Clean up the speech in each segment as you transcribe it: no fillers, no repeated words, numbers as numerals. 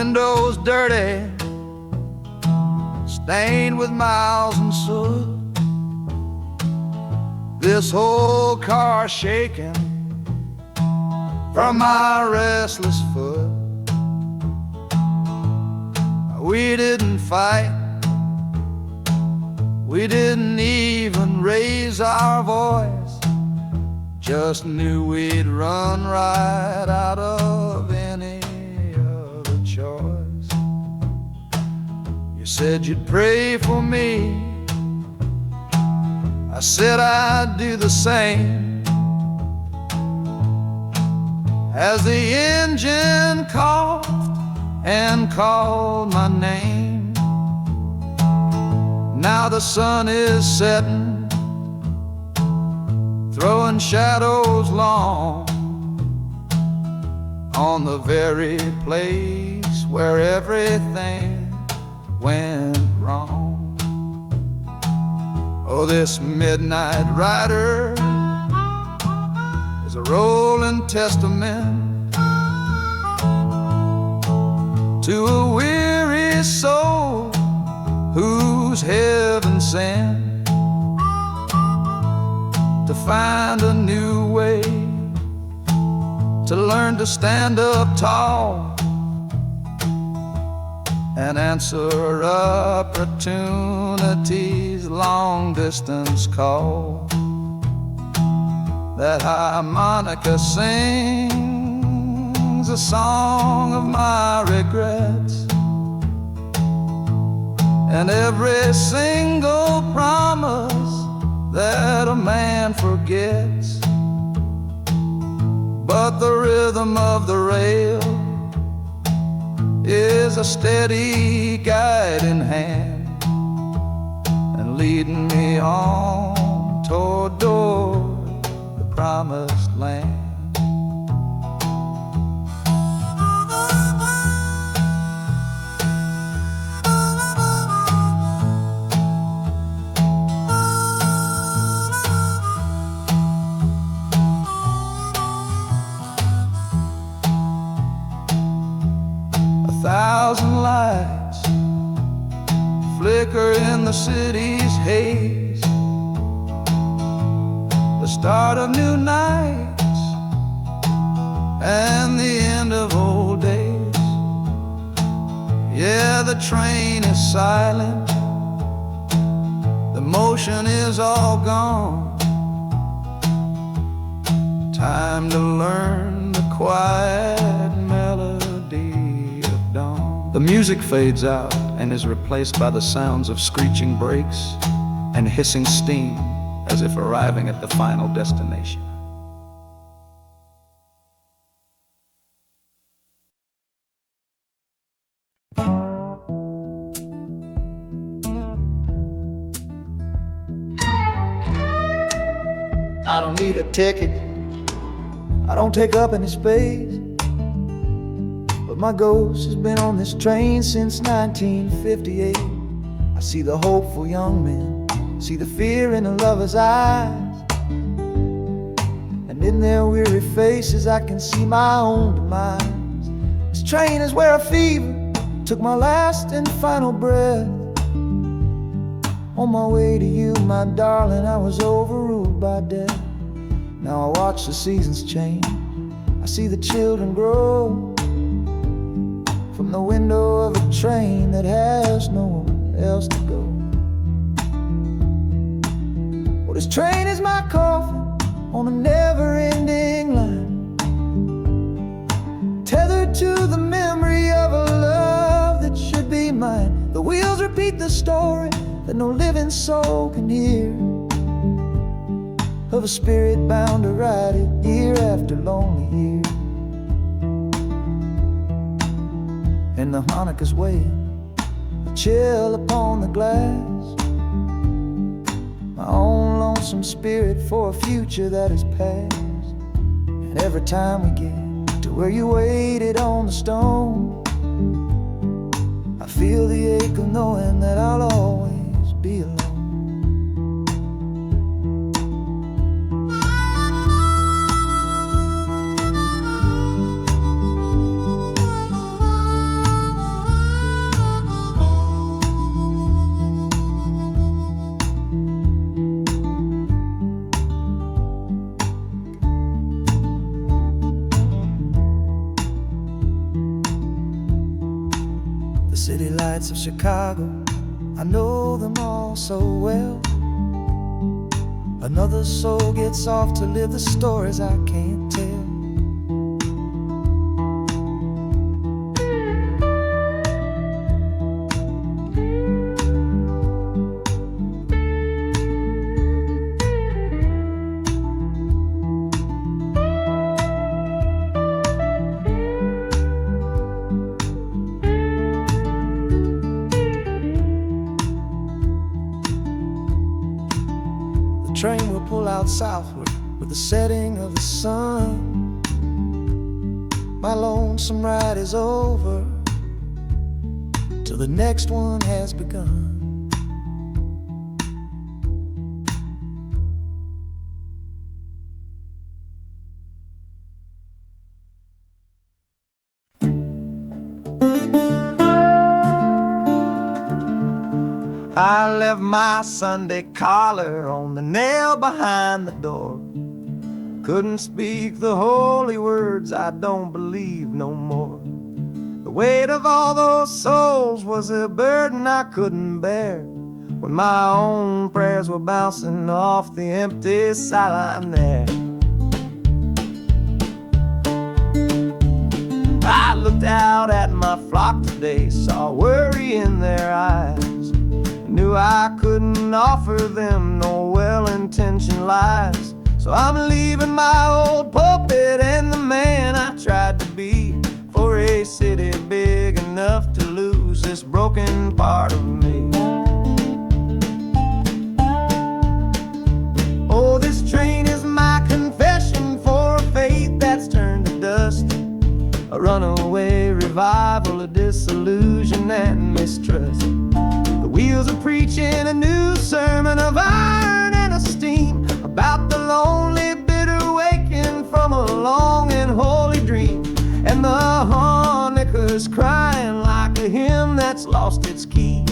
windows dirty, stained with miles and soot. This whole car shaking from my restless foot. We didn't fight, we didn't even raise our voice, just knew we'd run right out of any other choice. You said you'd pray for me, I said I'd do the same. As the engine coughed and called my name, now the sun is setting, throwing shadows long on the very place where everything went wrong. Oh, this midnight rider is a rolling testament to a weary soul whose heaven sent to find a new way, to learn to stand up tall and answer opportunity's long-distance call. That harmonica sings a song of my regrets, and every single promise that a man forgets. But the rhythm of the rail is a steady guiding hand, and leading me on toward the promised land. A thousand lights flicker in the city's haze, the start of new nights and the end of old days. Yeah, the train is silent, the motion is all gone. Time to learn the quiet melody of dawn. The music fades out and is replaced by the sounds of screeching brakes and hissing steam, as if arriving at the final destination. I don't need a ticket, I don't take up any space, but my ghost has been on this train since 1958. I see the hopeful young men, see the fear in a lover's eyes, and in their weary faces I can see my own demise. This train is where a fever took my last and final breath. On my way to you, my darling, I was overruled by death. Now I watch the seasons change, I see the children grow from the window of a train that has nowhere else to go. Well, this train is my coffin on a never-ending line, tethered to the memory of a love that should be mine. The wheels repeat the story that no living soul can hear, of a spirit bound to ride it year after lonely year. And the harmonica's weighing a chill upon the glass, my own lonesome spirit for a future that is past. And every time we get to where you waited on the stone, I feel the ache of knowing that I'll always be alone. city lights of Chicago, I know them all so well. Another soul gets off to live the stories I can't tell. The train will pull out southward with the setting of the sun. My lonesome ride is over till the next one has begun. I left my Sunday collar on the nail behind the door. Couldn't speak the holy words, I don't believe no more. The weight of all those souls was a burden I couldn't bear, when my own prayers were bouncing off the empty sideline there. I looked out at my flock today, saw worry in their eyes. Knew I couldn't offer them no well-intentioned lies. So I'm leaving my old pulpit and the man I tried to be, for a city big enough to lose this broken part of me. Oh, this train is my confession for a faith that's turned to dust, a runaway revival of disillusion and mistrust. Wheels are preaching a new sermon of iron and of steam, about the lonely, bitter waking from a long and holy dream. And the harmonicas crying like a hymn that's lost its key,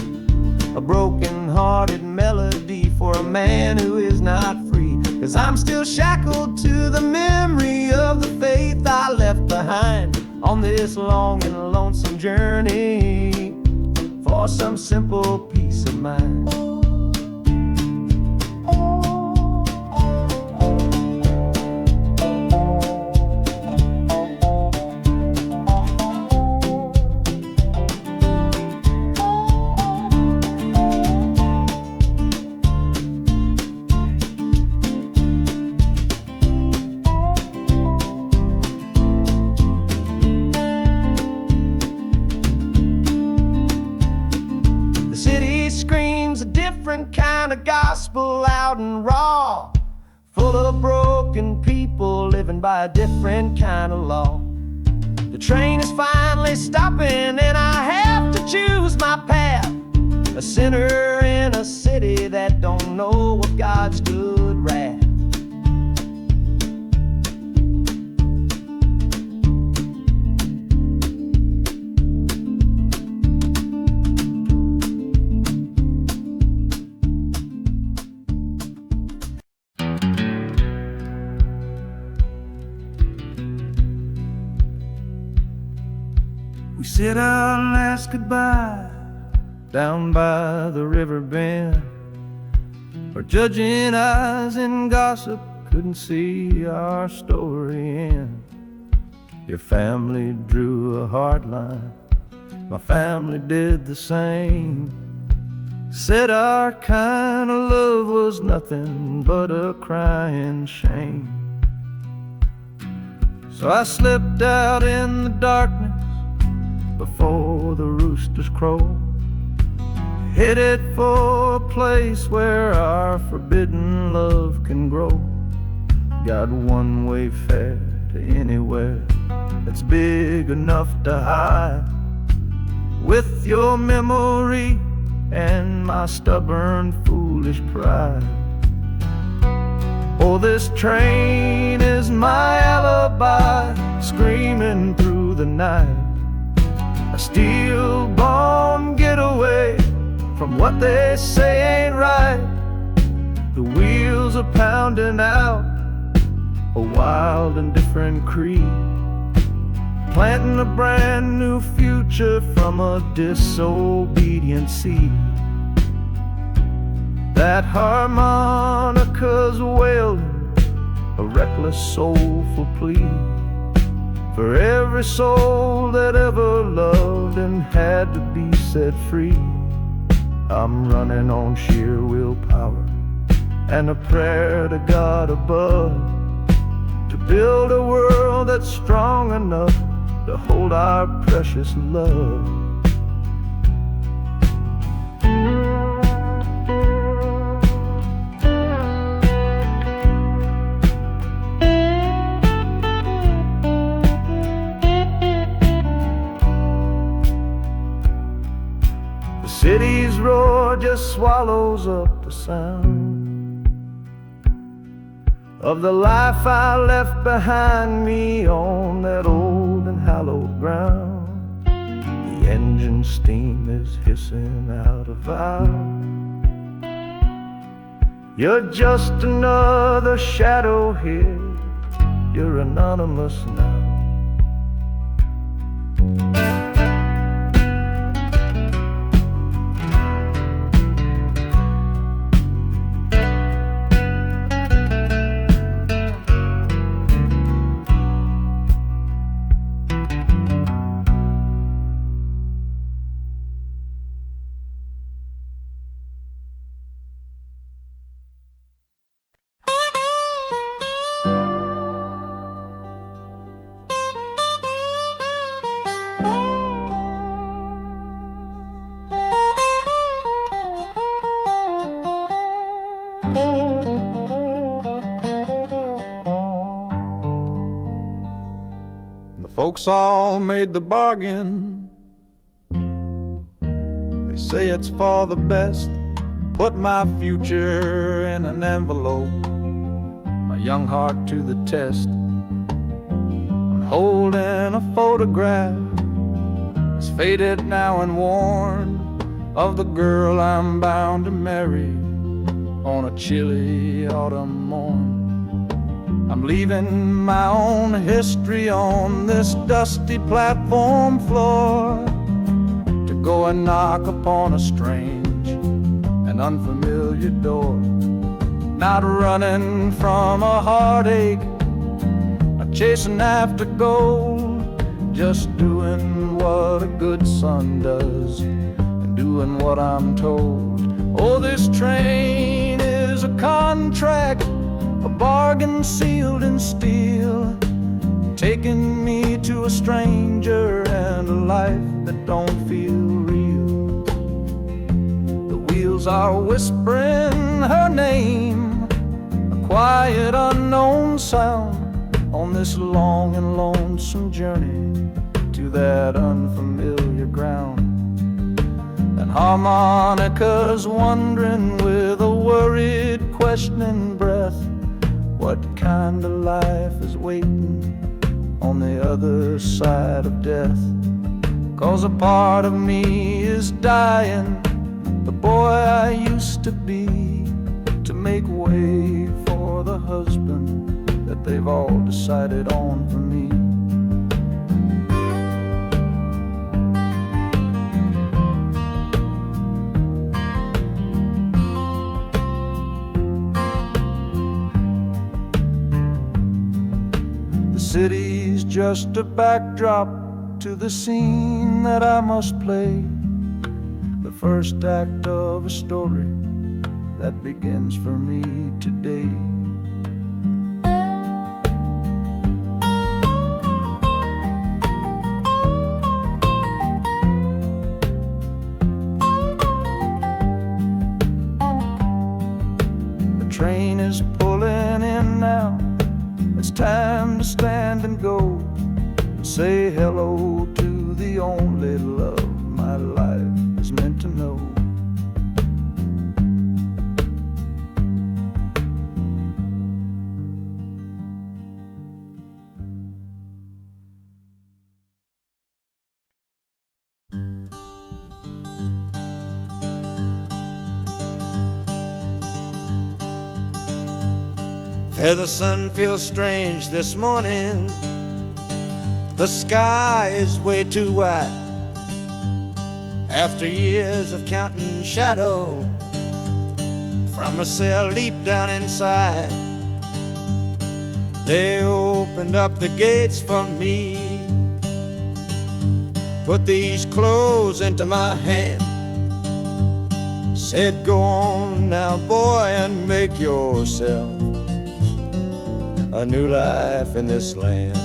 a broken-hearted melody for a man who is not free. 'Cause I'm still shackled to the memory of the faith I left behind on this long and lonesome journey for some simple peace of mind. Different kind of gospel, loud and raw, full of broken people living by a different kind of law. The train is finally stopping and I have to choose my path, a sinner in a city that don't know what God's good wrath. We sit out and ask goodbye down by the river bend, where judging eyes and gossip couldn't see our story end. Your family drew a hard line, my family did the same. Said our kind of love was nothing but a crying shame. So I slipped out in the darkness before the roosters crow, headed for a place where our forbidden love can grow. Got one-way fare to anywhere that's big enough to hide, with your memory and my stubborn, foolish pride. Oh, this train is my alibi, screaming through the night, a steel-born getaway from what they say ain't right. The wheels are pounding out a wild and different creed, planting a brand new future from a disobedient seed. That harmonica's wailing, a reckless soulful plea for every soul that ever loved and had to be set free. I'm running on sheer willpower and a prayer to God above, to build a world that's strong enough to hold our precious love. The city's roar just swallows up the sound of the life I left behind me on that old and hallowed ground. The engine steam is hissing out of valve. You're just another shadow here, you're anonymous now. The folks all made the bargain. They say it's for the best. Put my future in an envelope, my young heart to the test. I'm holding a photograph, it's faded now and worn, of the girl I'm bound to marry on a chilly autumn morn. I'm leaving my own history on this dusty platform floor to go and knock upon a strange and unfamiliar door. Not running from a heartache, not chasing after gold, just doing what a good son does and doing what I'm told. Oh, this train is a contract, a bargain sealed in steel, taking me to a stranger and a life that don't feel real. The wheels are whispering her name, a quiet unknown sound, on this long and lonesome journey to that unfamiliar ground. And harmonica's wondering with a worried, questioning breath, what kind of life is waiting on the other side of death? 'Cause a part of me is dying, the boy I used to be, to make way for the husband that they've all decided on for me. The city's just a backdrop to the scene that I must play, the first act of a story that begins for me today. The train is pulling in now, it's time to stand and go, and say hello to the only love my life is meant to know. The sun feels strange this morning, The sky is way too wide. After years of counting shadow, from a cell deep down inside, they opened up the gates for me, put these clothes into my hand, said, go on now, boy, and make yourself a new life in this land.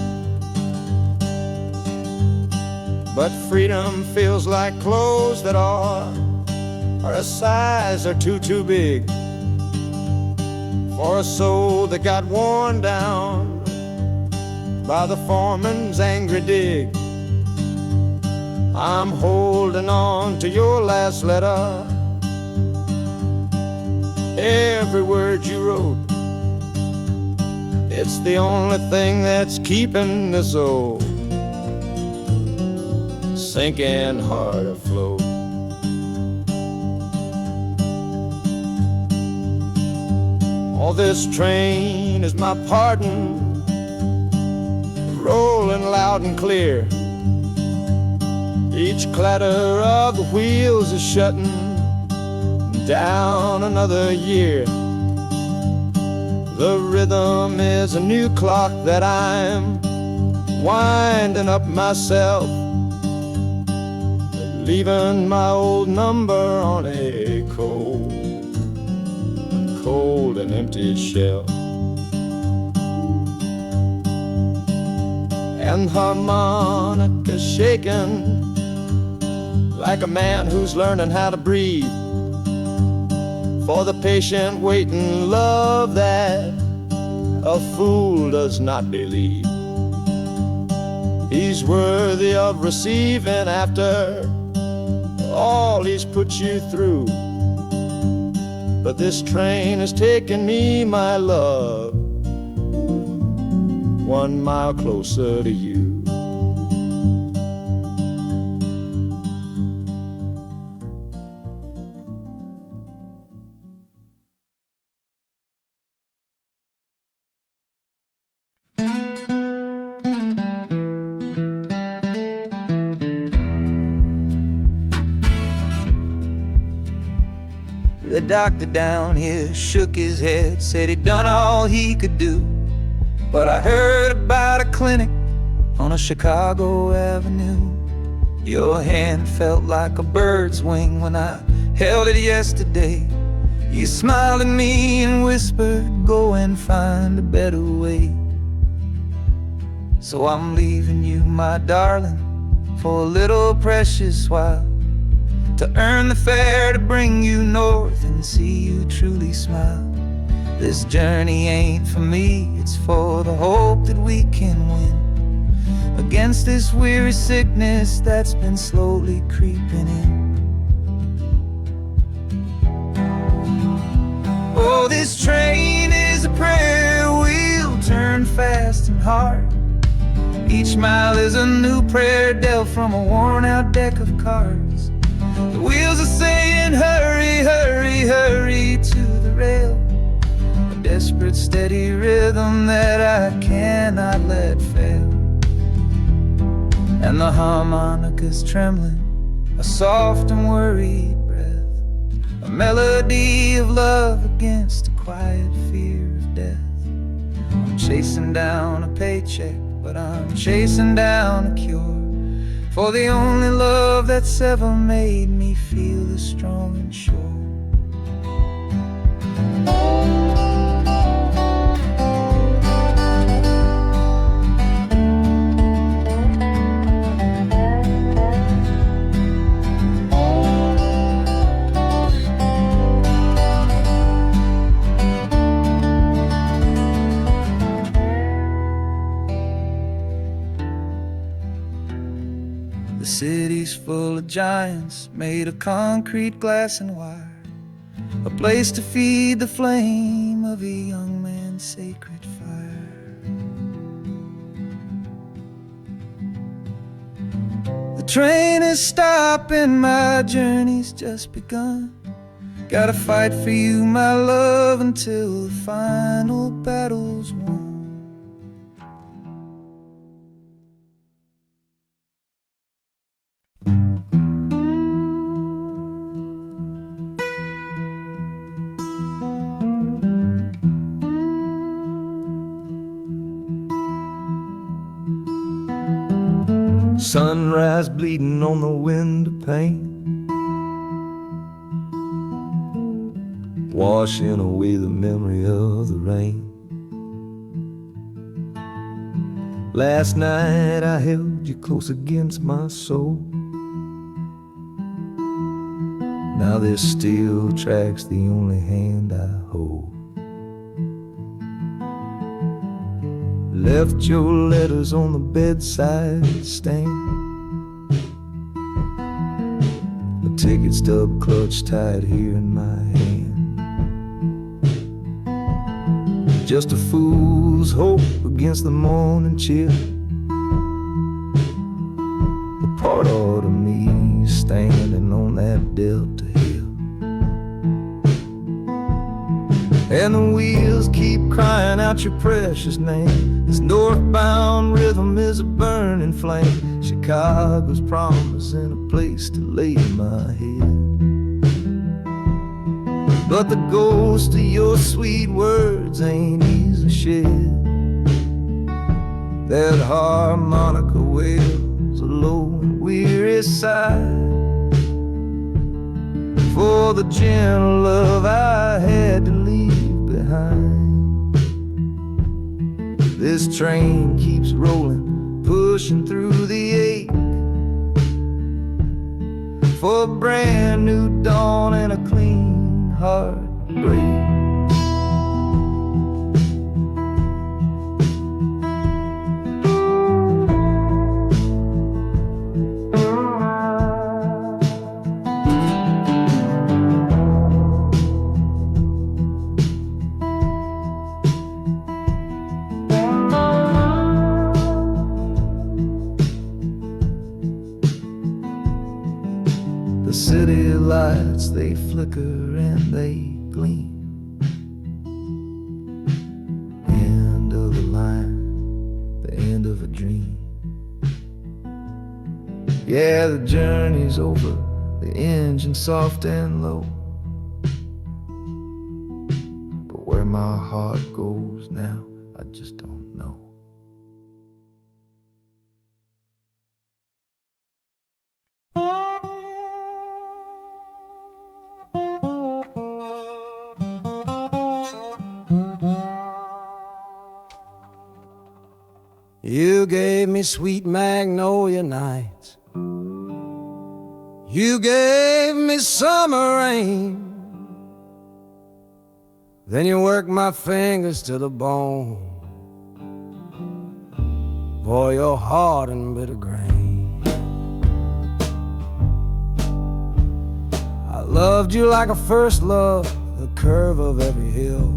But freedom feels like clothes that are a size or two big for a soul that got worn down by the foreman's angry dig. I'm holding on to your last letter, every word you wrote. It's the only thing that's keeping this old sinking heart afloat. Oh, this train is my pardon, rolling loud and clear. Each clatter of the wheels is shutting down another year. The rhythm is a new clock that I'm winding up myself, leaving my old number on a cold and empty shelf. And harmonica shaking like a man who's learning how to breathe, for the patient waiting love that a fool does not believe. He's worthy of receiving after all he's put you through. But this train has taken me, my love, 1 mile closer to you. The doctor down here shook his head, said he'd done all he could do. But I heard about a clinic on a Chicago avenue. Your hand felt like a bird's wing when I held it yesterday. You smiled at me and whispered, go and find a better way. So I'm leaving you, my darling, for a little precious while, to earn the fare to bring you north and see you truly smile. This journey ain't for me, it's for the hope that we can win against this weary sickness that's been slowly creeping in. Oh, this train is a prayer wheel turned fast and hard. Each mile is a new prayer dealt from a worn out deck of cards. The wheels are saying hurry, hurry, hurry to the rail, a desperate steady rhythm that I cannot let fail. And the harmonica's trembling, a soft and worried breath, a melody of love against a quiet fear of death. I'm chasing down a paycheck, but I'm chasing down a cure for the only love that's ever made me feel this strong and sure. The city's full of giants made of concrete, glass, and wire, a place to feed the flame of a young man's sacred fire. The train is stopping, my journey's just begun. Gotta fight for you, my love, until the final battle's won. Sunrise bleeding on the window pane, washing away the memory of the rain. Last night I held you close against my soul. Now this steel track's the only hand I hold. Left your letters on the bedside stand, a ticket stub clutched tight here in my hand. Just a fool's hope against the morning chill, the part of me standing on that Delta hill. And the wheels keep crying out your precious name. This northbound rhythm is a burning flame. Chicago's promising a place to lay my head. But the ghost of your sweet words ain't easy shed. That harmonica wails a low and weary sigh for the gentle love I had to leave behind. This train keeps rolling, pushing through the ache, for a brand new dawn and a clean heartbreak. The city lights, they flicker and they gleam. End of the line, the end of a dream. Yeah, the journey's over, the engine soft and low. But where my heart goes now, I just don't know. You gave me sweet magnolia nights, you gave me summer rain, then you worked my fingers to the bone. Boy, you're hard and bitter grain. I loved you like a first love, the curve of every hill,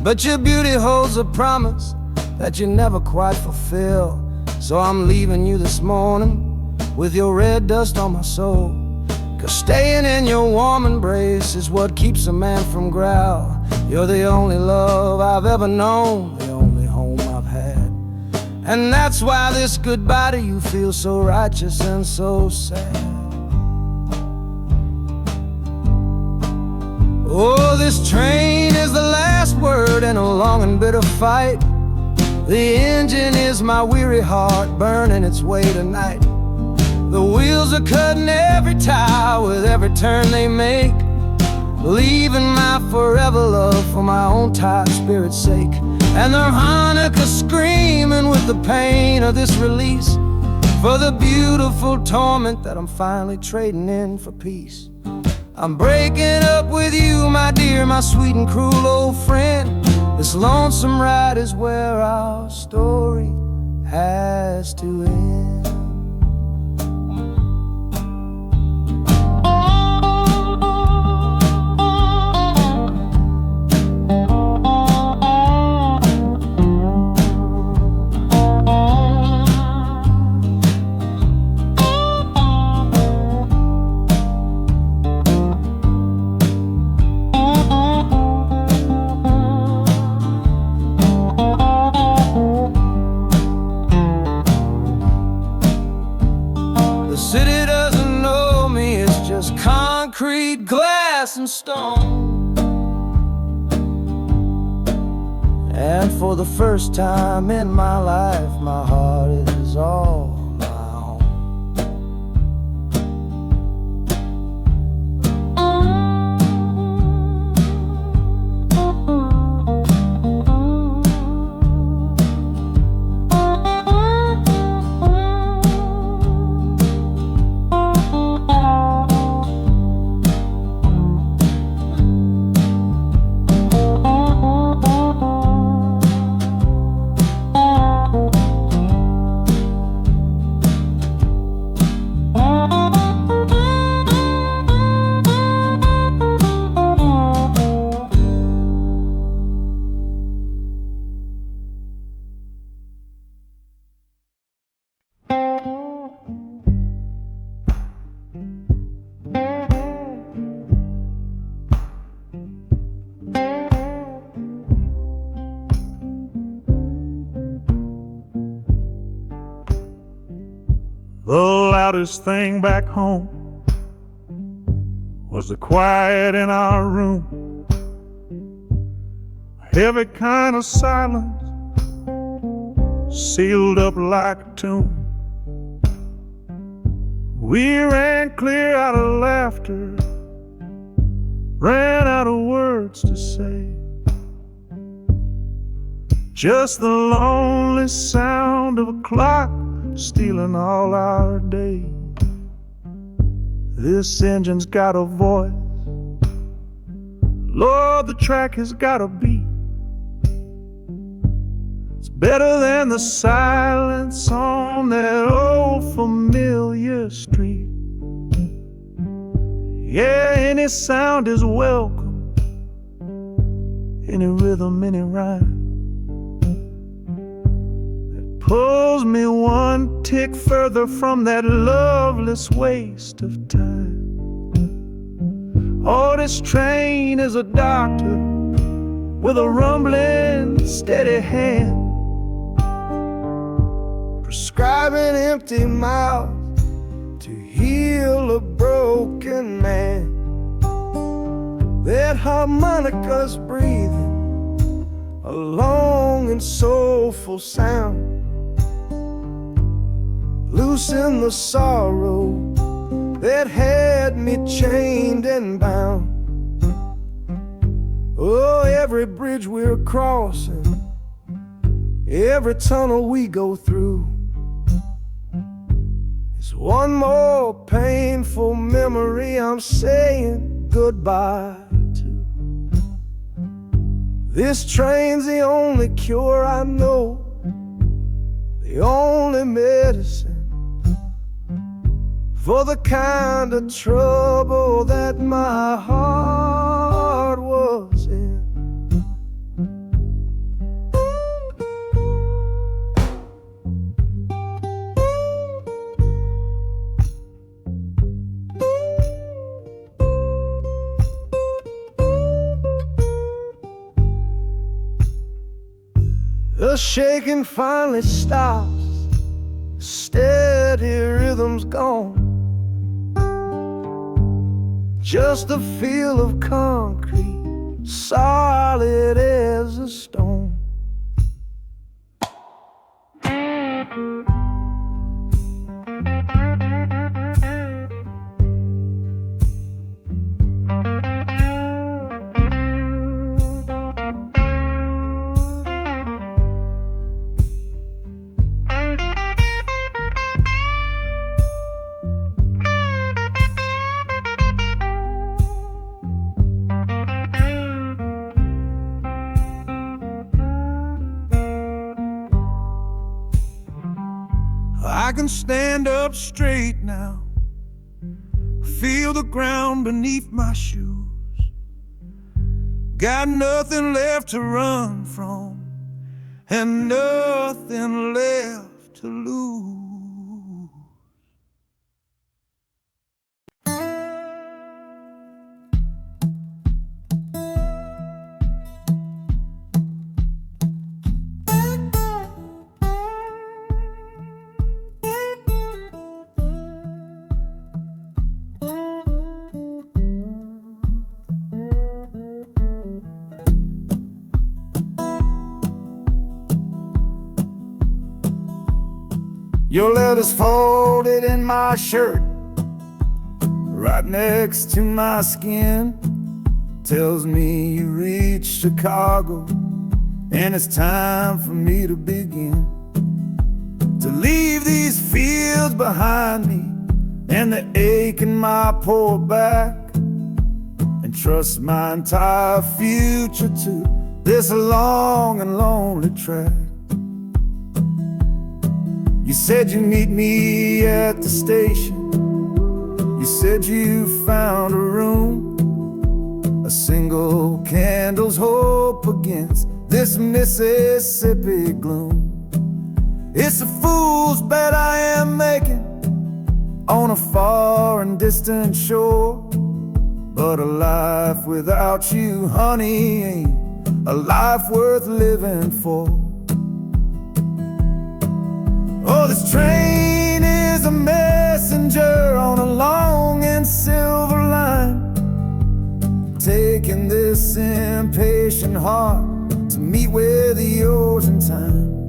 but your beauty holds a promise that you never quite fulfill. So I'm leaving you this morning with your red dust on my soul, 'cause staying in your warm embrace is what keeps a man from growl. You're the only love I've ever known, the only home I've had, and that's why this goodbye to you feels so righteous and so sad. Oh, this train is the last word in a long and bitter fight. The engine is my weary heart burning its way tonight. The wheels are cutting every tire with every turn they make, leaving my forever love for my own tired spirit's sake. And the harmonica screaming with the pain of this release, for the beautiful torment that I'm finally trading in for peace. I'm breaking up with you, my dear, my sweet and cruel old friend. This lonesome ride is where our story has to end. Concrete, glass, and stone. And for the first time in my life, my heart is all my own. The loudest thing back home was the quiet in our room. A heavy kind of silence, sealed up like a tomb. We ran clear out of laughter, ran out of words to say. Just the lonely sound of a clock stealing all our day. This engine's got a voice, Lord, the track has got a beat. It's better than the silence on that old familiar street. Yeah, any sound is welcome, any rhythm, any rhyme that pulls me one tick further from that loveless waste of time. Oh, this train is a doctor with a rumbling, steady hand, prescribing empty mouths to heal a broken man. That harmonica's breathing a long and soulful sound, loosen the sorrow that had me chained and bound. Oh, every bridge we're crossing, every tunnel we go through, is one more painful memory I'm saying goodbye to. This train's the only cure I know, the only medicine for the kind of trouble that my heart was in. The shaking finally stops, steady rhythm's gone. Just a feel of concrete, solid as a stone. I can stand up straight now, feel the ground beneath my shoes. Got nothing left to run from and nothing left to lose. Your letter's folded in my shirt, right next to my skin. Tells me you reached Chicago, and it's time for me to begin. To leave these fields behind me, and the ache in my poor back, and trust my entire future to this long and lonely track. You said you'd meet me at the station. You said you found a room, a single candle's hope against this Mississippi gloom. It's a fool's bet I am making on a far and distant shore, but a life without you, honey, ain't a life worth living for. Oh, this train is a mess. this impatient heart to meet with yours in time.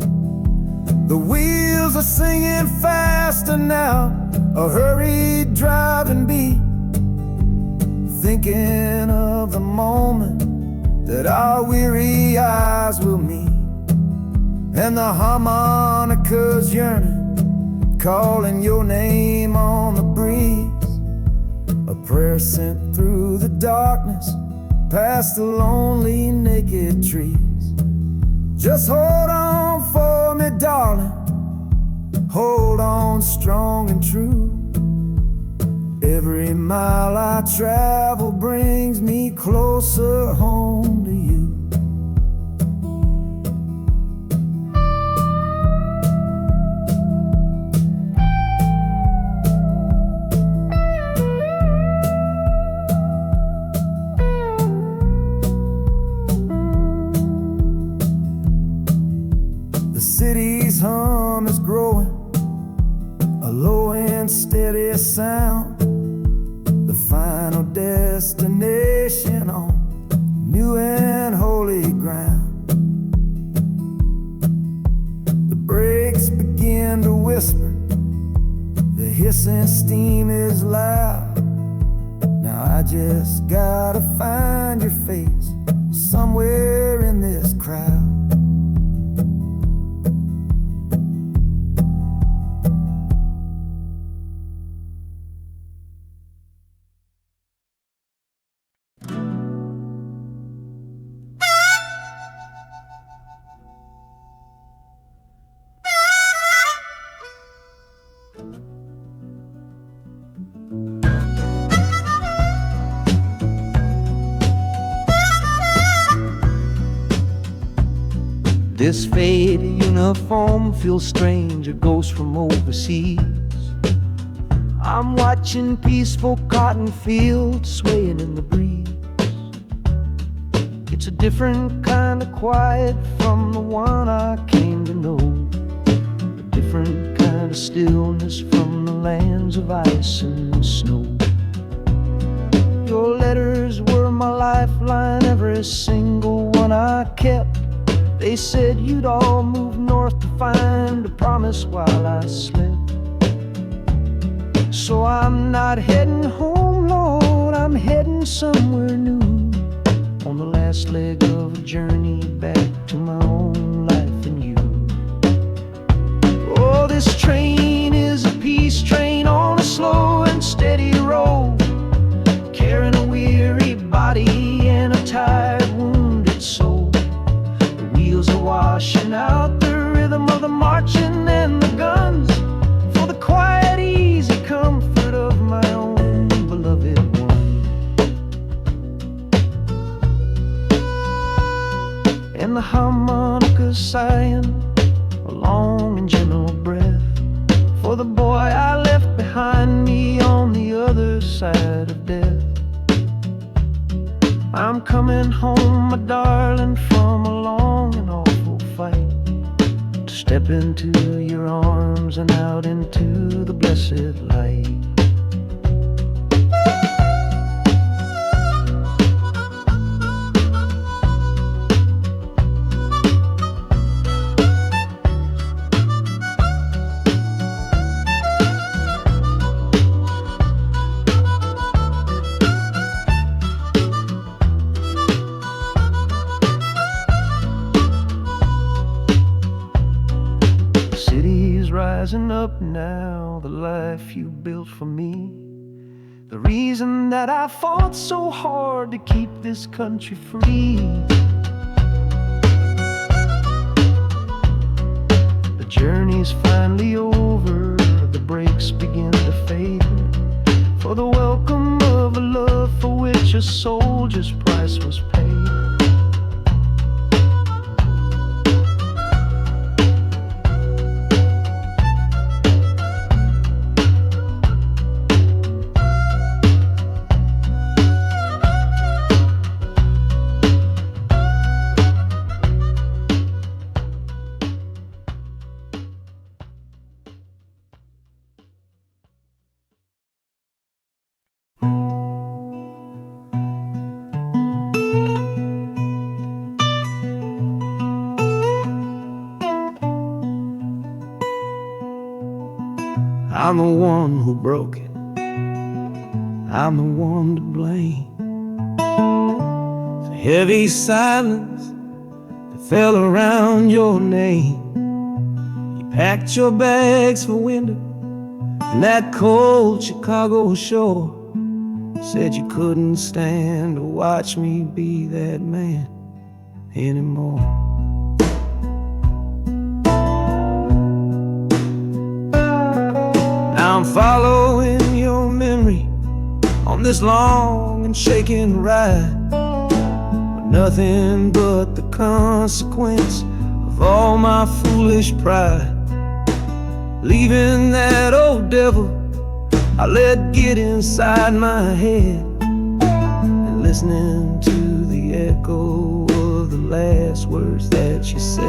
The wheels are singing faster now, a hurried driving beat, thinking of the moment that our weary eyes will meet, and the harmonica's yearning, calling your name on the breeze, a prayer sent through the darkness, past the lonely naked trees. Just hold on for me, darling, hold on strong and true. Every mile I travel brings me closer home to you. The city's hum is growing, a low and steady sound, the final destination on new and holy ground. The brakes begin to whisper, the hissing steam is loud. Now I just gotta find your face somewhere in this crowd. This faded uniform feels strange, a ghost from overseas. I'm watching peaceful cotton fields swaying in the breeze. It's a different kind of quiet from the one I came to know, a different kind of stillness from the lands of ice and snow. Your letters were my lifeline, every single one I kept. They said you'd all move north to find a promise while I slept. So I'm not heading home, Lord, I'm heading somewhere new, on the last leg of a journey back to my own life and you. Oh, this train is a peace train on a slow and steady road, carrying a weary body and a tired, wounded soul. The wheels are washing out the rhythm of the marching and the guns, for the quiet, easy comfort of my own beloved one. And the harmonica sighing a long and gentle breath for the boy I left behind me on the other side of death. I'm coming home, my darling, from a long and awful fight, to step into your arms and out into the blessed light. City's rising up now, the life you built for me, the reason that I fought so hard to keep this country free. The journey's finally over, the brakes begin to fade, for the welcome of a love for which a soldier's price was paid. I'm the one who broke it. I'm the one to blame. The heavy silence that fell around your name. You packed your bags for winter in that cold Chicago shore. Said you couldn't stand to watch me be that man anymore. Now I'm following your memory on this long and shaking ride, but nothing but the consequence of all my foolish pride. Leaving that old devil I let get inside my head, and listening to the echo of the last words that you said.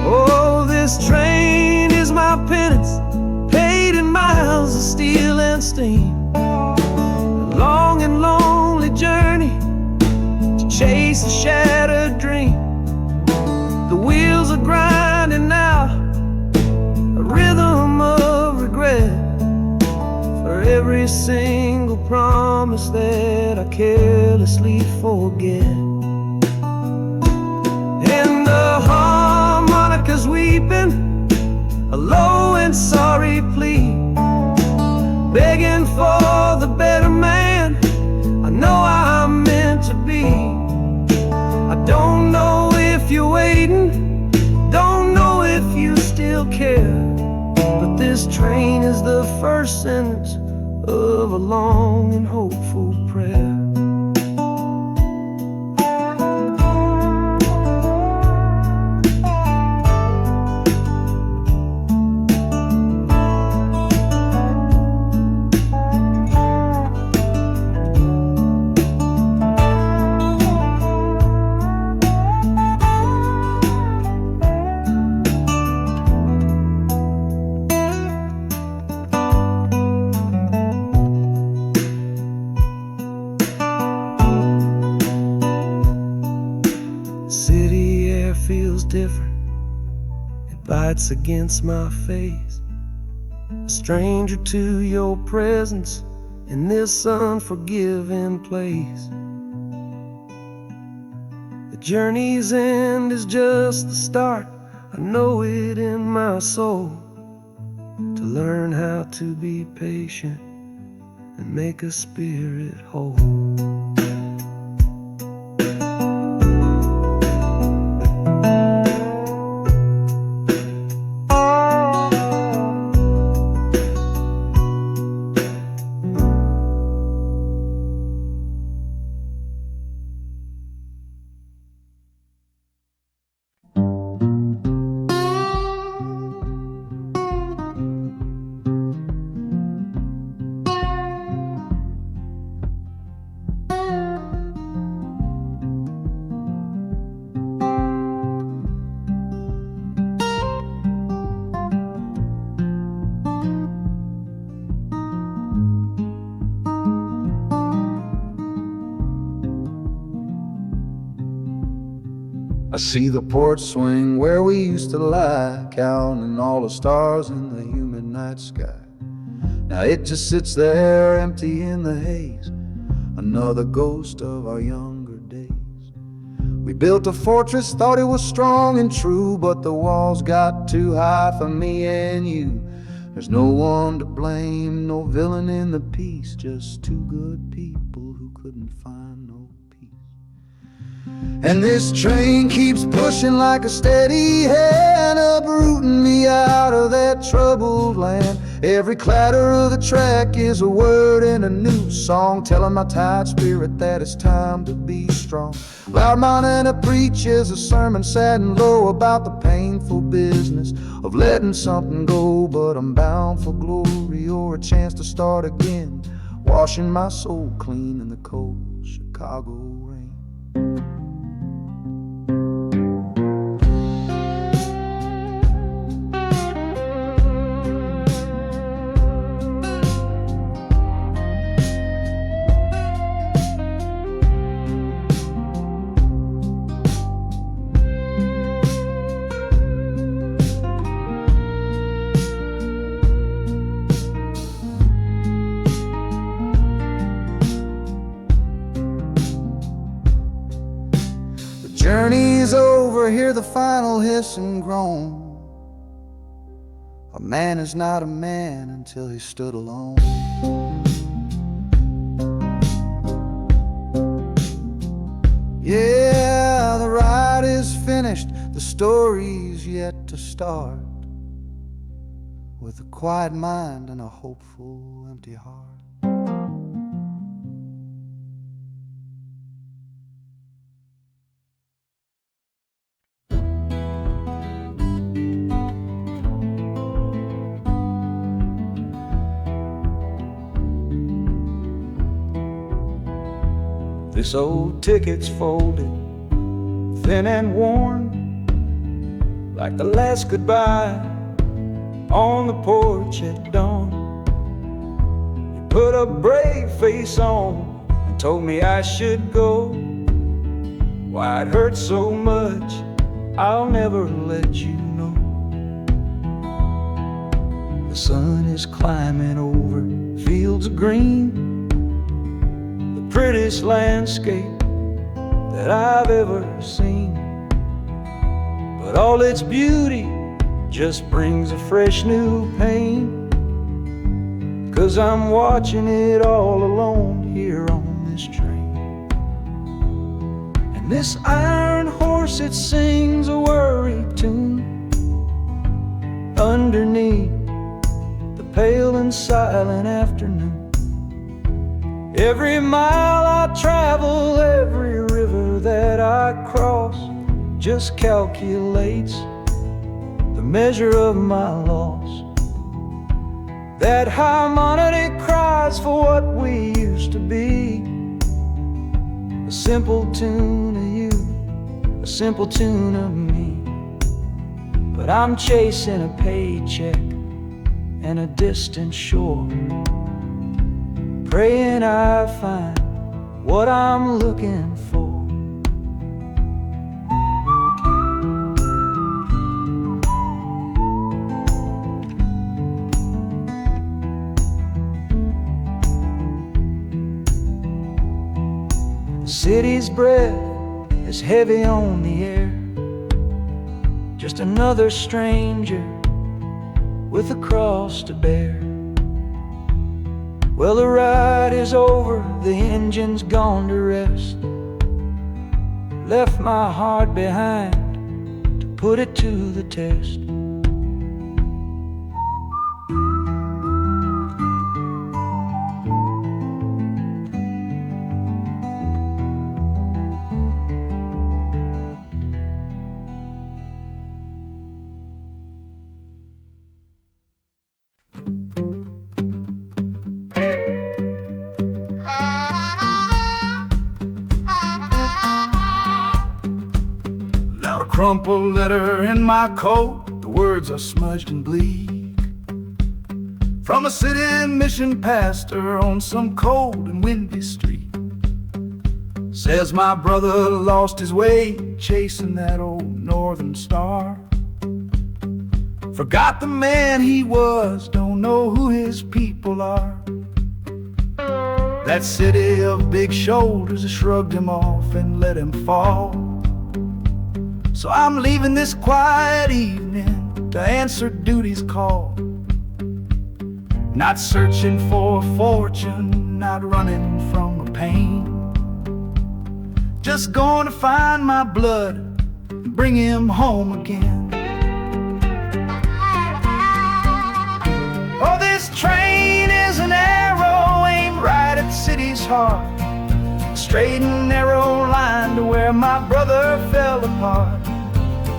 Oh, this train is my penance, paid in miles of steel and steam. A long and lonely journey to chase a shattered dream. The wheels are grinding now, a rhythm of regret for every single promise that I carelessly forget. And the harmonica's weeping a low and sorry plea, begging for the better man I know I'm meant to be. I don't know if you're waiting, don't know if you still care, but this train is the first sentence of a long and hopeful prayer. City air feels different, it bites against my face. A stranger to your presence in this unforgiving place. The journey's end is just the start, I know it in my soul. To learn how to be patient and make a spirit whole. I see the porch swing where we used to lie, counting all the stars in the humid night sky. Now it just sits there empty in the haze, another ghost of our younger days. We built a fortress, thought it was strong and true, but the walls got too high for me and you. There's no one to blame, no villain in the piece, just two good people who couldn't find no peace. And this train keeps pushing like a steady hand, uprooting me out of that troubled land. Every clatter of the track is a word in a new song, telling my tired spirit that it's time to be strong. Loud mountain to preach is a sermon sad and low about the painful business of letting something go. But I'm bound for glory or a chance to start again, washing my soul clean in the cold Chicago rain. never hear the final hiss and groan. A man is not a man until he stood alone. Yeah, the ride is finished, the story's yet to start, with a quiet mind and a hopeful empty heart. This old ticket's folded, thin and worn, like the last goodbye on the porch at dawn. You put a brave face on and told me I should go. Why it hurts so much, I'll never let you know. The sun is climbing over fields of green, prettiest landscape that I've ever seen. But all its beauty just brings a fresh new pain, 'cause I'm watching it all alone here on this train. And this iron horse, it sings a worried tune underneath the pale and silent afternoon. Every mile I travel, every river that I cross, just calculates the measure of my loss. That harmony cries for what we used to be, a simple tune of you, a simple tune of me. But I'm chasing a paycheck and a distant shore, praying I find what I'm looking for. The city's breath is heavy on the air, just another stranger with a cross to bear. Well, the ride is over, the engine's gone to rest, left my heart behind to put it to the test. Crumpled letter in my coat, the words are smudged and bleak, from a city mission pastor on some cold and windy street. Says my brother lost his way chasing that old northern star, forgot the man he was, don't know who his people are. That city of big shoulders has shrugged him off and let him fall. So I'm leaving this quiet evening to answer duty's call. Not searching for a fortune, not running from a pain, just going to find my blood and bring him home again. Oh, this train is an arrow aimed right at the city's heart, a straight and narrow line to where my brother fell apart.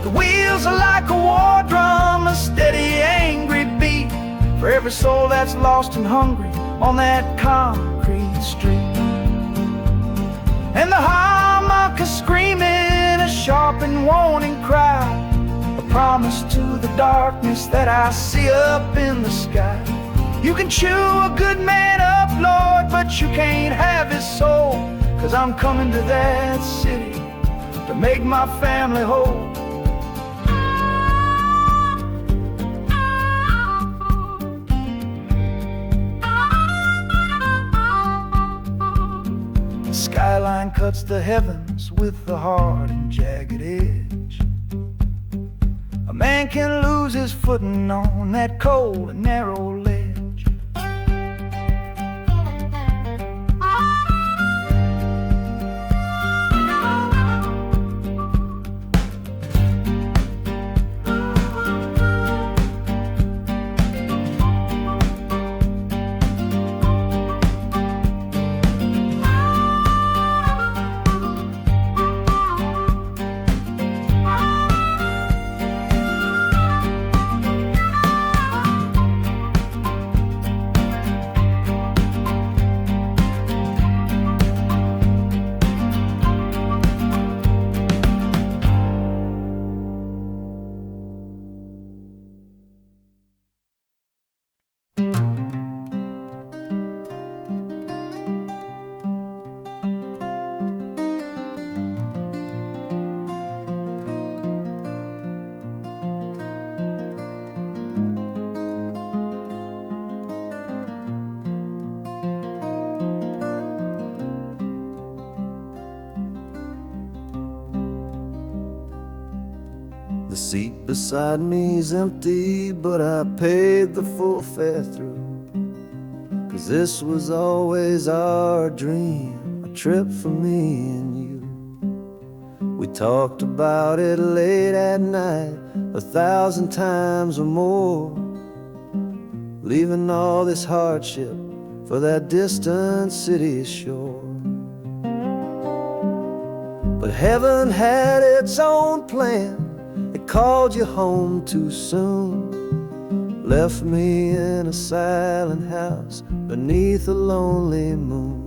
The wheels are like a war drum, a steady, angry beat for every soul that's lost and hungry on that concrete street. And the harmonica screaming a sharp and warning cry, a promise to the darkness that I see up in the sky. You can chew a good man up, Lord, but you can't have his soul, 'cause I'm coming to that city to make my family whole. Skyline cuts the heavens with a hard and jagged edge, man can lose his footing on that cold and narrow ledge. The seat beside me's empty, but I paid the full fare through. 'Cause this was always our dream, a trip for me and you. We talked about it late at night, 1,000 times or more, leaving all this hardship for that distant city shore. But heaven had its own plan. It called you home too soon, left me in a silent house beneath a lonely moon.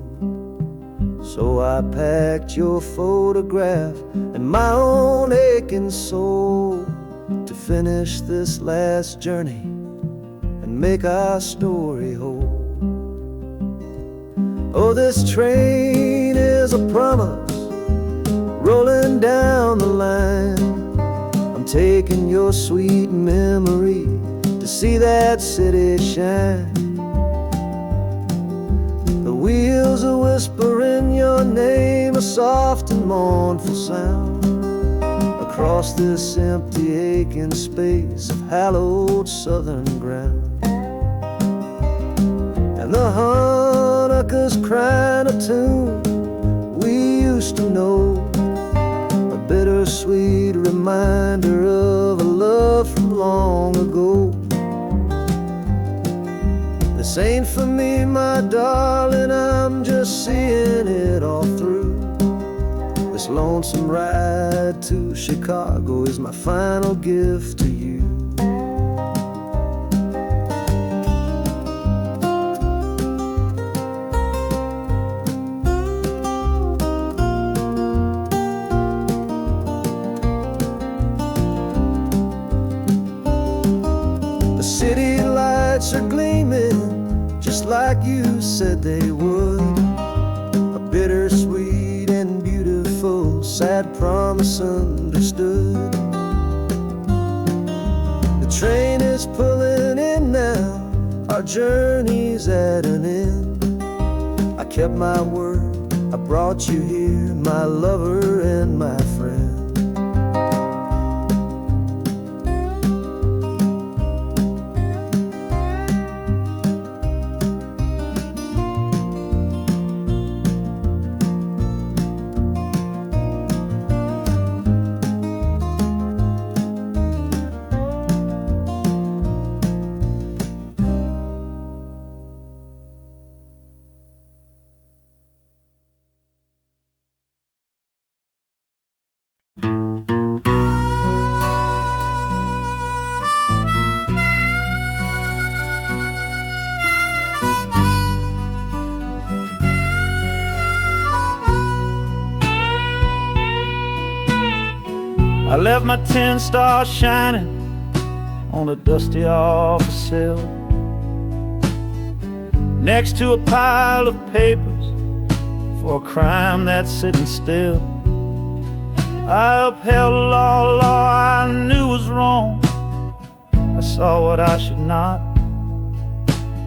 So I packed your photograph and my own aching soul to finish this last journey and make our story whole. Oh, this train is a promise rolling down the line. I'm taking your sweet memory to see that city shine. The wheels are whispering your name, a soft and mournful sound, across this empty aching space of hallowed southern ground. And the harmonicas crying a tune we used to know, a bittersweet reminder of a love from long ago. This ain't for me, my darling, I'm just seeing it all through. This lonesome ride to Chicago is my final gift to you. The city lights are gleaming just like you said they would, a bittersweet and beautiful sad promise understood. The train is pulling in now, our journey's at an end. I kept my word, I brought you here, my lover and my friend. I left my 10 stars shining on a dusty office sill, next to a pile of papers for a crime that's sitting still. I upheld a law I knew was wrong. I saw what I should not,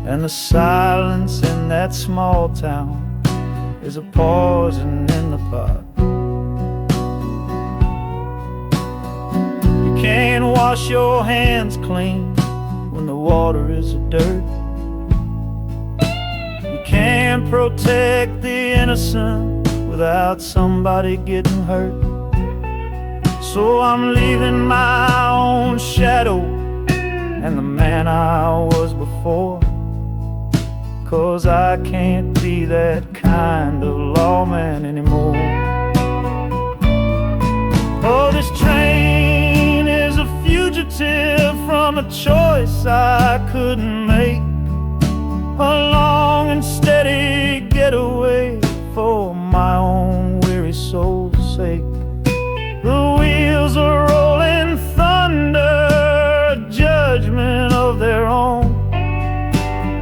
and the silence in that small town is a poison in the pot. You can't wash your hands clean when the water is dirt. You can't protect the innocent without somebody getting hurt. So I'm leaving my own shadow and the man I was before, 'cause I can't be that kind of lawman anymore. Oh, this train is a fugitive from a choice I couldn't make, a long and steady getaway for my own weary soul's sake. The wheels are rolling thunder, a judgment of their own,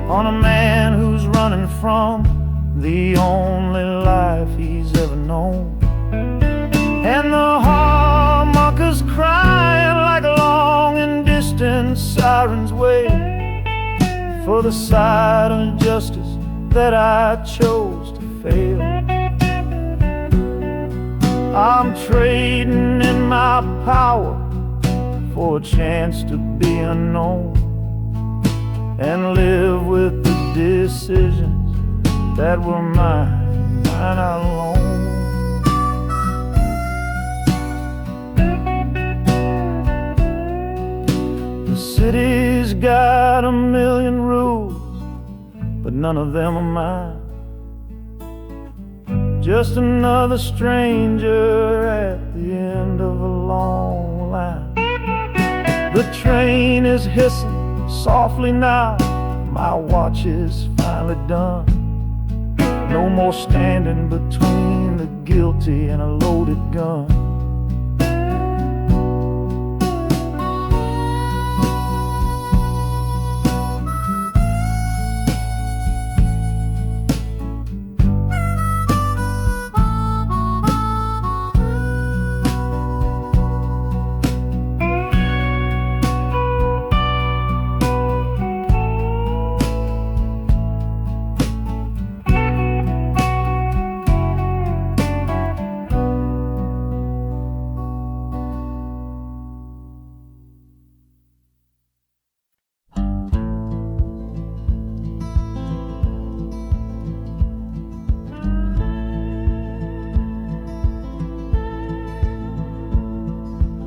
on a man who's running from the only life he's ever known. And the harmonicas crying like long and distant sirens wait for the side of justice that I chose to fail. I'm trading in my power for a chance to be unknown and live with the decisions that were mine alone. The city's got a million rules, but none of them are mine. Just another stranger at the end of a long line. The train is hissing softly now, my watch is finally done. No more standing between the guilty and a loaded gun.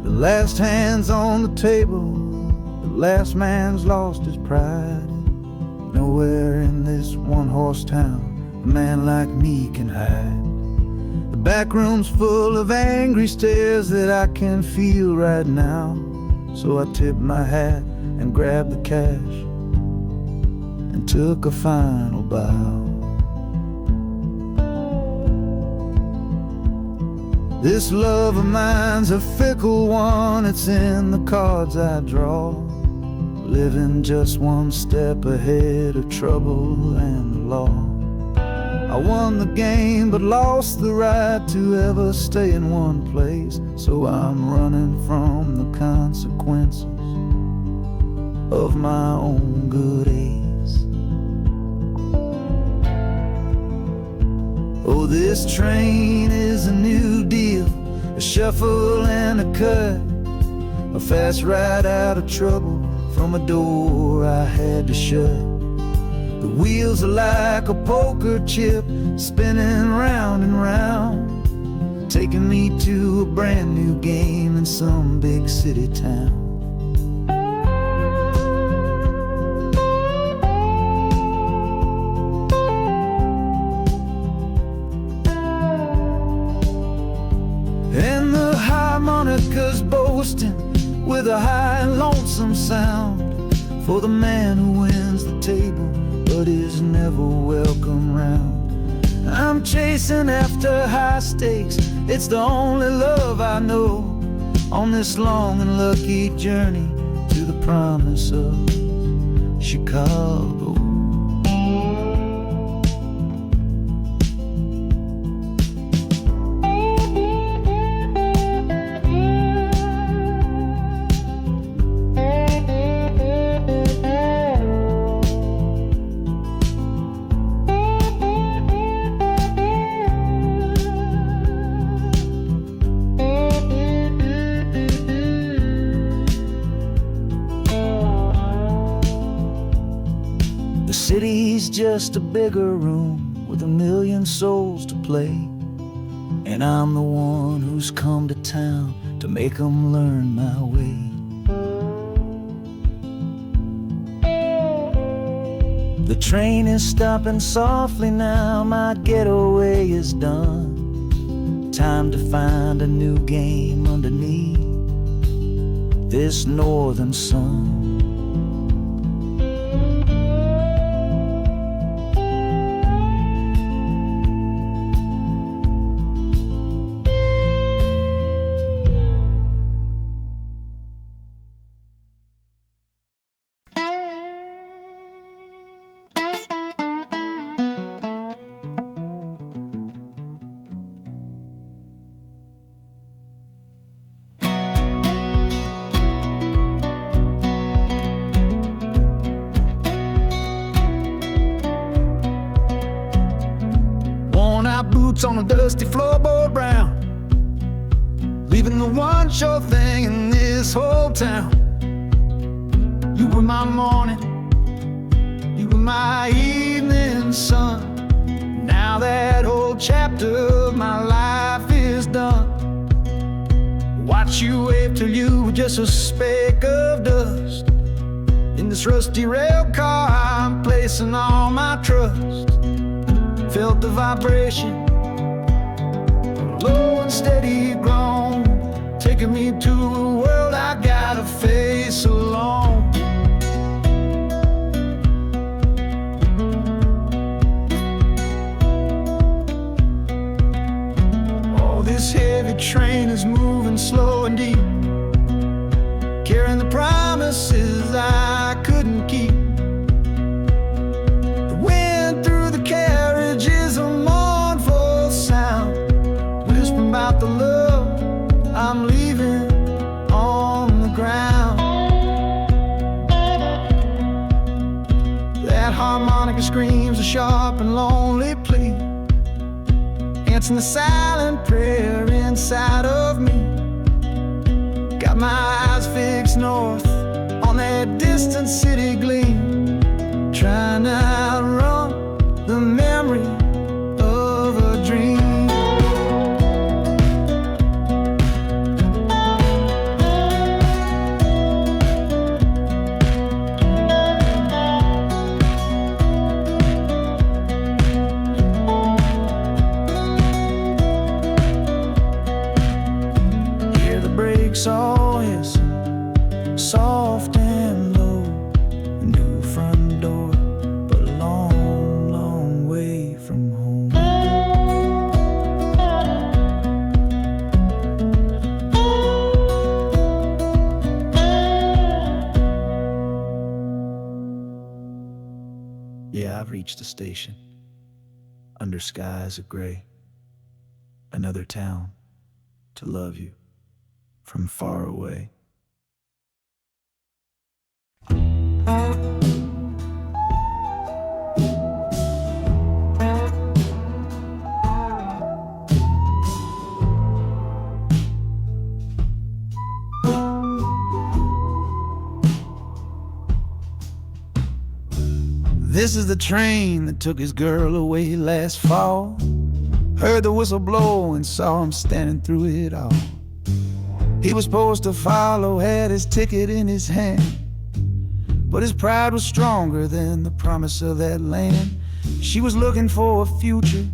The last hand's on the table, the last man's lost his pride. Nowhere in this one-horse town a man like me can hide. The back room's full of angry stares that I can feel right now. So I tipped my hat and grabbed the cash and took a final bow. This love of mine's a fickle one, it's in the cards I draw. Living just one step ahead of trouble and the law. I won the game but lost the right to ever stay in one place. So I'm running from the consequences of my own good ace. Oh, this train is a new deal, a shuffle and a cut, a fast ride out of trouble from a door I had to shut. The wheels are like a poker chip, spinning round and round, taking me to a brand new game in some big city town. And the harmonicas boasting with a high and lonesome sound for the man who wins the table but is never welcome round. I'm chasing after high stakes, it's the only love I know on this long and lucky journey to the promise of Chicago. city's just a bigger room with a million souls to play, and I'm the one who's come to town to make 'em learn my way. The train is stopping softly now, my getaway is done. Time to find a new game underneath this northern sun. Boots on a dusty floorboard brown, leaving the one sure thing in this whole town. You were my morning, you were my evening sun. Now that whole chapter of my life is done. Watch you wave till you were just a speck of dust. In this rusty rail car I'm placing all my trust. Felt the vibration, low and steady grown, taking me to a world I gotta face alone. Oh, this heavy train is moving slow and deep, carrying the promises I couldn't keep. The wind through the carriage is a mournful sound, whispering about the love I'm leaving on the ground. That harmonica screams a sharp and lonely plea, answering the silent prayer inside of me. Got my eyes fixed north on that distant city gleam, trying to outrun the memory of a dream. Hear the brakes all hiss, soft and low. A new front door, but a long, long way from home. Yeah, I've reached the station, under skies of gray. Another town to love you from far away. This is the train that took his girl away last fall. Heard the whistle blow and saw him standing through it all. He was supposed to follow, had his ticket in his hand, but his pride was stronger than the promise of that land. She was looking for a future,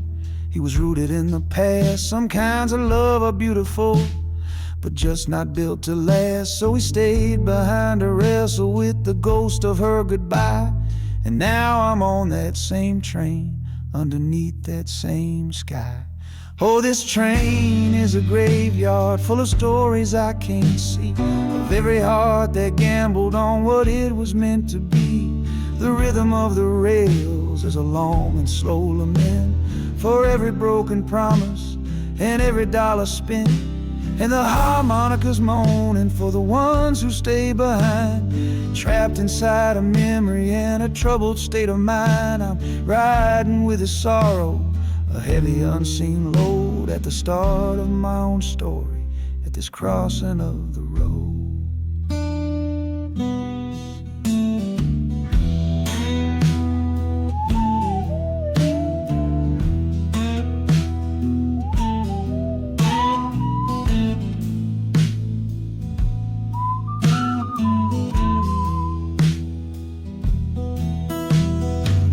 he was rooted in the past. Some kinds of love are beautiful, but just not built to last. So he stayed behind to wrestle with the ghost of her goodbye. And now I'm on that same train, underneath that same sky. Oh, this train is a graveyard full of stories I can't see, of every heart that gambled on what it was meant to be. The rhythm of the rails is a long and slow lament for every broken promise and every dollar spent. And the harmonica's moaning for the ones who stay behind, trapped inside a memory and a troubled state of mind. I'm riding with his sorrow, a heavy unseen load, at the start of my own story, at this crossing of the road.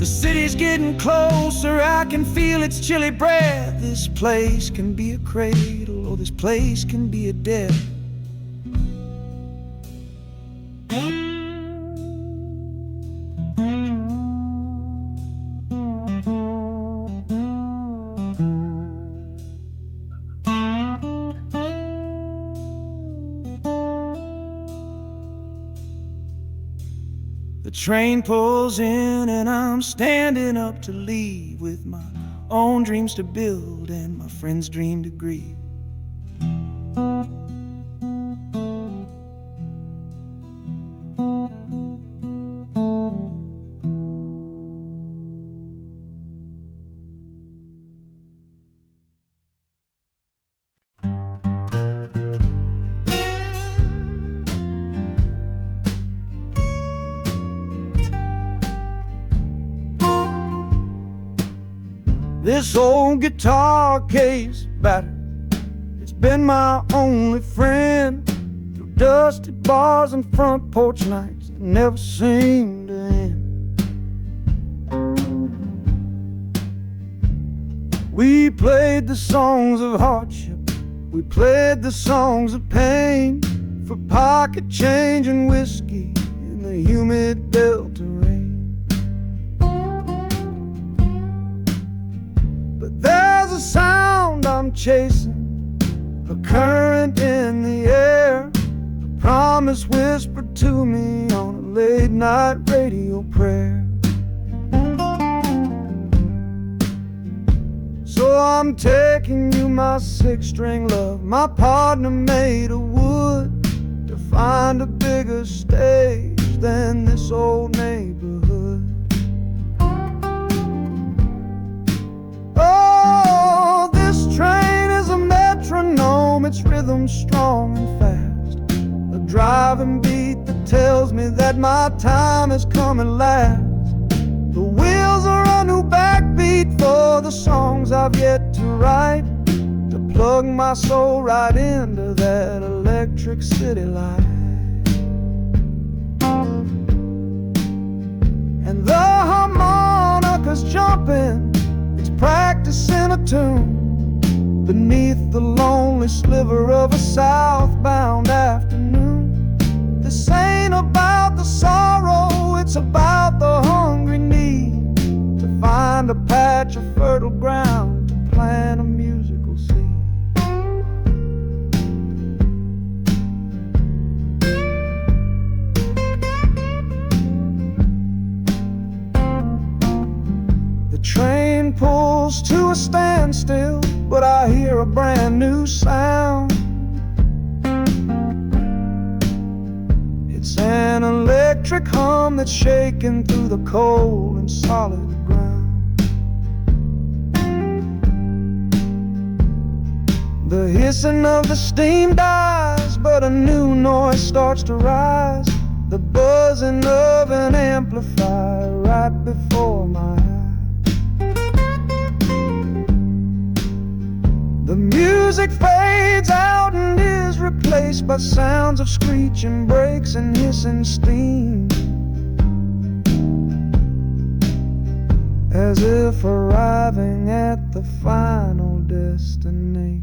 The city's getting closer, I can feel its chilly breath. This place can be a cradle, or this place can be a death. The train pulls in and I'm standing up to leave, with my own dreams to build and my friend's dream to grieve. This old guitar case battered, it's been my only friend through dusty bars and front porch nights that never seemed to end. We played the songs of hardship, we played the songs of pain, for pocket change and whiskey in the humid Delta rain. There's a sound I'm chasing, a current in the air, a promise whispered to me on a late night radio prayer. So I'm taking you, my six-string love, my partner made of wood, to find a bigger stage than this old neighborhood. Oh, this train is a metronome, its rhythm strong and fast, a driving beat that tells me that my time has come at last. The wheels are a new backbeat for the songs I've yet to write, to plug my soul right into that electric city light. And the harmonica's jumping, practicing a tune beneath the lonely sliver of a southbound afternoon. This ain't about the sorrow, it's about the hungry need to find a patch of fertile ground to plant a musical seed. The train pulls to a standstill, but I hear a brand new sound. It's an electric hum that's shaking through the cold and solid ground. The hissing of the steam dies, but a new noise starts to rise, the buzzing of an amplifier right before my eyes. The music fades out and is replaced by sounds of screeching brakes and hissing steam, as if arriving at the final destination.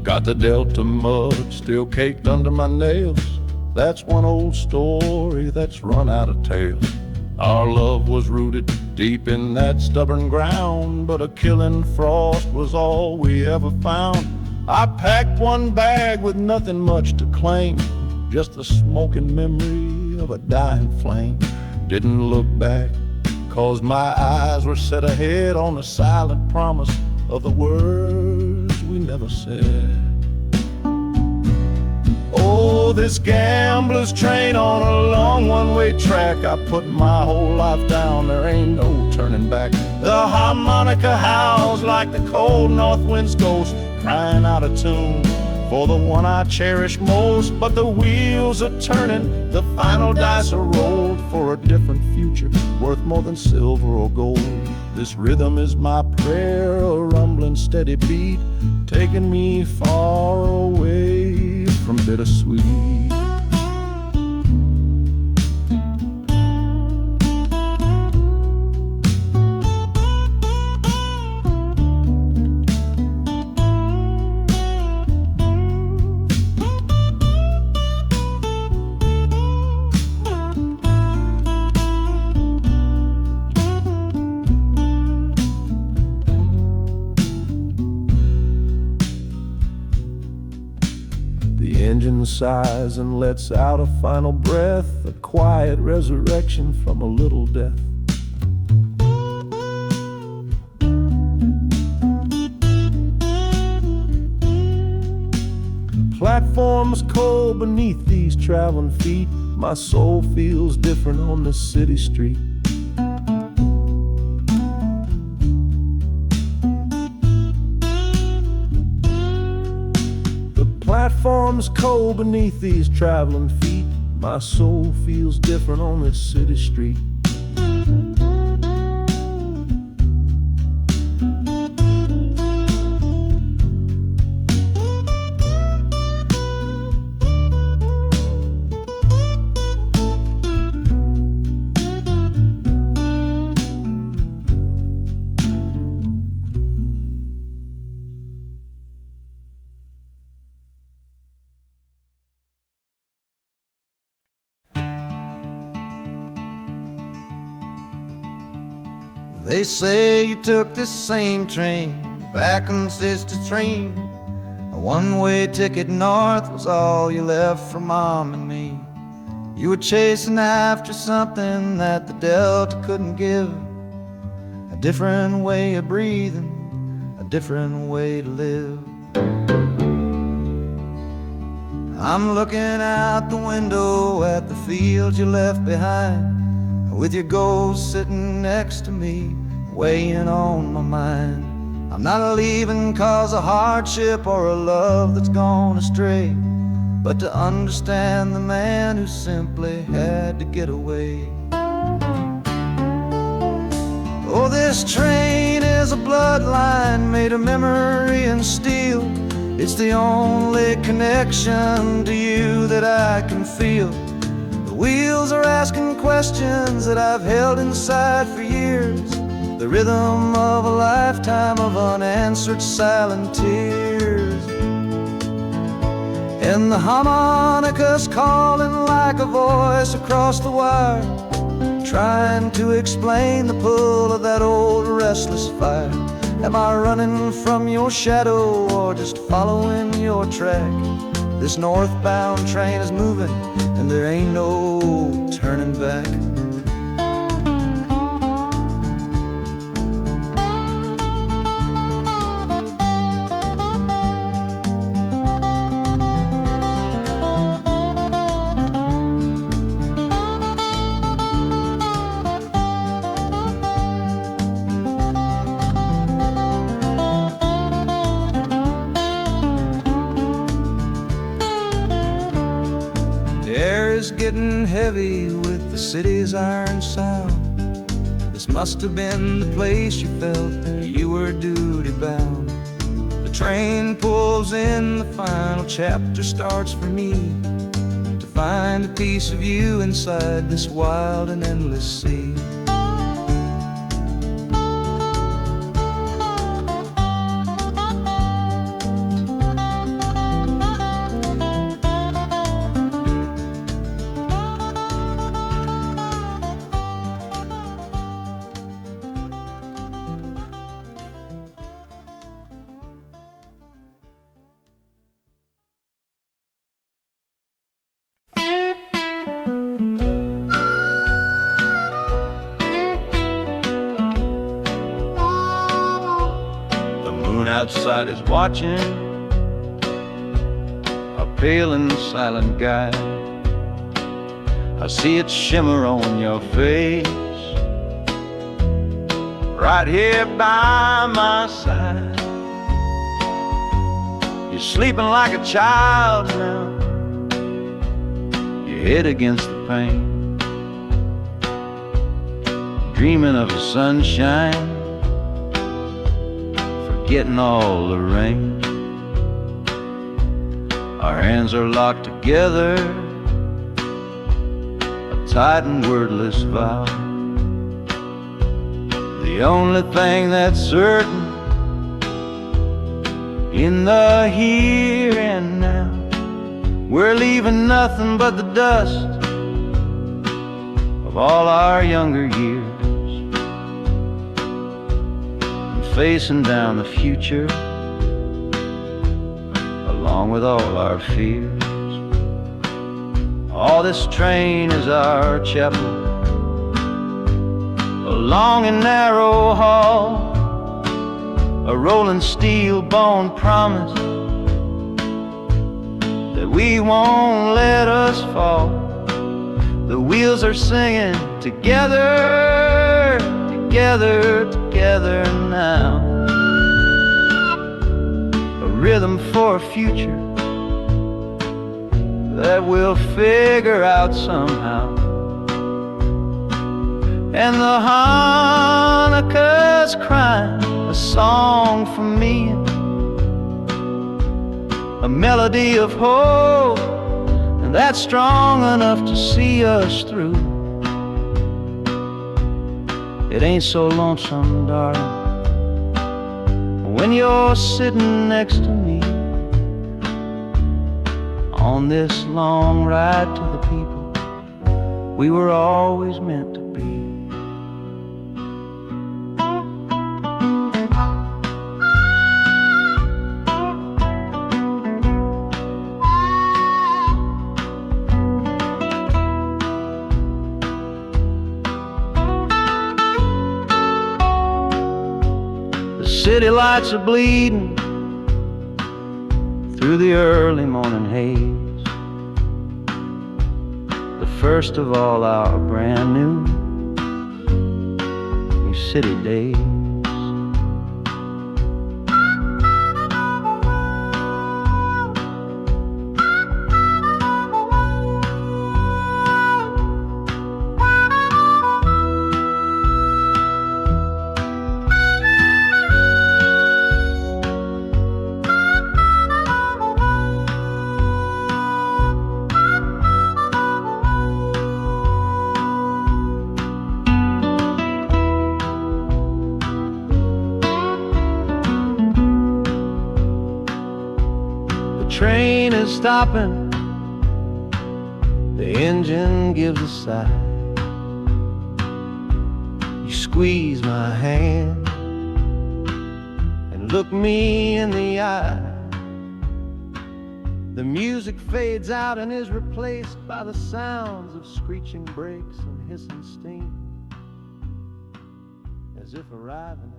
Got the Delta mud still caked under my nails. That's one old story that's run out of tales. Our love was rooted deep in that stubborn ground, but a killing frost was all we ever found. I packed one bag with nothing much to claim, just the smoking memory of a dying flame. Didn't look back, 'cause my eyes were set ahead on the silent promise of the words we never said. Oh, this gambler's train on a long one-way track. I put my whole life down, there ain't no turning back. The harmonica howls like the cold north wind's ghost, crying out a tune for the one I cherish most. But the wheels are turning, the final dice are rolled for a different future, worth more than silver or gold. This rhythm is my prayer, a rumbling steady beat, taking me far away from bittersweet. The engine sighs and lets out a final breath, a quiet resurrection from a little death. The platform's cold beneath these traveling feet. My soul feels different on this city street. Platform's cold beneath these traveling feet. My soul feels different on this city street. They say you took this same train back on Sister Train. A one-way ticket north was all you left for Mom and me. You were chasing after something that the Delta couldn't give. A different way of breathing, a different way to live. I'm looking out the window at the fields you left behind, with your ghost sitting next to me, weighing on my mind. I'm not leaving cause of hardship or a love that's gone astray, but to understand the man who simply had to get away. Oh, this train is a bloodline made of memory and steel. It's the only connection to you that I can feel. The wheels are asking questions that I've held inside for years, the rhythm of a lifetime of unanswered silent tears. And the harmonica's calling like a voice across the wire, trying to explain the pull of that old restless fire. Am I running from your shadow or just following your track? This northbound train is moving and there ain't no turning back. Getting heavy with the city's iron sound. This must have been the place you felt you were duty bound. The train pulls in, the final chapter starts for me, to find a piece of you inside this wild and endless sea. Outside is watching, a pale and silent guide. I see it shimmer on your face, right here by my side. You're sleeping like a child now, your head against the pane, dreaming of the sunshine, forgetting all the rain. Our hands are locked together, a tight and wordless vow. The only thing that's certain in the here and now, we're leaving nothing but the dust of all our younger years, and facing down the future along with all our fears. Oh, this train is our chapel, a long and narrow hall, a rolling steel bone promise that we won't let us fall. The wheels are singing together, together, together now. A rhythm for a future that we'll figure out somehow. And the Hanukkah's crying a song for me, a melody of hope, and that's strong enough to see us through. It ain't so lonesome, darling, when you're sitting next to me on this long ride to the people we were always meant to be. The city lights are bleeding through the early morning haze, the first of all our brand new city days. Train is stopping, the engine gives a sigh. You squeeze my hand and look me in the eye. The music fades out and is replaced by the sounds of screeching brakes and hissing steam, as if arriving